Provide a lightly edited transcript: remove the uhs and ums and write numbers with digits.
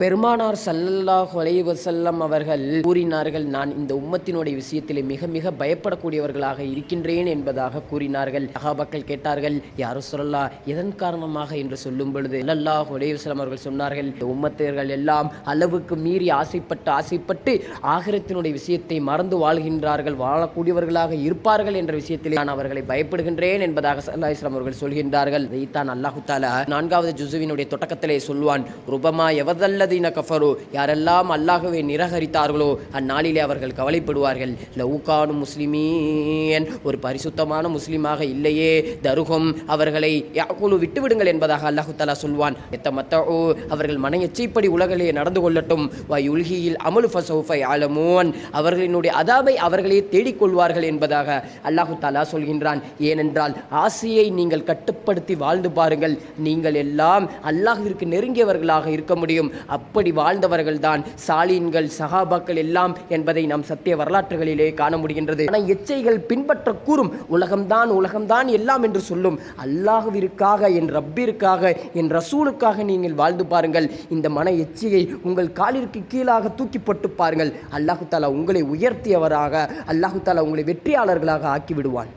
பெருமானார் ஸல்லல்லாஹு அலைஹி வஸல்லம் அவர்கள் கூறினார்கள், நான் இந்த உம்மத்தினுடைய விஷயத்திலே மிக மிக பயப்படக்கூடியவர்களாக இருக்கின்றேன் என்பதாக கூறினார்கள். சஹாபாக்கள் கேட்டார்கள், யா ரசூலல்லாஹ், எதன் காரணமாக என்று சொல்லும் பொழுது ஸல்லல்லாஹு அலைஹி வஸல்லம் அவர்கள் சொன்னார்கள், இந்த உம்மத்தினர்கள் எல்லாம் அளவுக்கு மீறி ஆசைப்பட்டு ஆகிரத்தினுடைய விஷயத்தை மறந்து வாழ்கின்றார்கள், வாழக்கூடியவர்களாக இருப்பார்கள் என்ற விஷயத்திலே நான் அவர்களை பயப்படுகின்றேன் என்பதாக ஸல்லல்லாஹு அலைஹி வஸல்லம் அவர்கள் சொல்கின்றார்கள். இதைத்தான் அல்லாஹ் தஆலா 4வது ஜுஸுவினுடைய தொடக்கத்திலே சொல்வான், ருபமா யவதல்ல கஃபரு, யாரெல்லாம் அல்லாஹ்வை நிராகரித்தார்களோ அந்நாளிலே அவர்கள் கவலைப்படுவார்கள். லவுகானு முஸ்லிமீன், ஒரு பரிசுத்தமான முஸ்லிமாக இல்லையே, தருகும், அவர்களை யாக்குலு விட்டுவிடுங்கள் என்பதாக அல்லாஹ் தஆலா சொல்வான். எத்தமத்தஉ, அவர்கள் மன எச்சைப்படி உலகிலே நடந்து கொள்ளட்டும். வயுல்ஹியில் அமலு ஃபஸௌஃப யஅலமூன், அவர்களினுடைய அதாபை அவர்களே தேடிக்கொள்வார்கள் என்பதாக அல்லாஹ் தஆலா சொல்கின்றான். ஏனென்றால் ஆசையை நீங்கள் கட்டுப்படுத்தி வாழ்ந்து பாருங்கள், நீங்கள் எல்லாம் அல்லாஹ்விற்கு நெருங்கியவர்களாக இருக்க முடியும். அப்படி வாழ்ந்தவர்கள் தான் சாலீன்கள், சஹாபாக்கள் எல்லாம் என்பதை நாம் சத்திய வரலாற்றுகளிலே காண முடிகின்றது. ஆனால் எச்சைகள் பின்பற்ற கூறும், உலகம்தான் எல்லாம் என்று சொல்லும். அல்லாஹ்விற்காக, என் ரப்பிற்காக, என் ரசூலுக்காக நீங்கள் வாழ்ந்து பாருங்கள். இந்த மன எச்சையை உங்கள் காலிற்கு கீழாக தூக்கி போட்டு பாருங்கள். அல்லாஹ் தஆலா உங்களை உயர்த்தியவராக, அல்லாஹ் தஆலா உங்களை வெற்றியாளர்களாக ஆக்கி விடுவான்.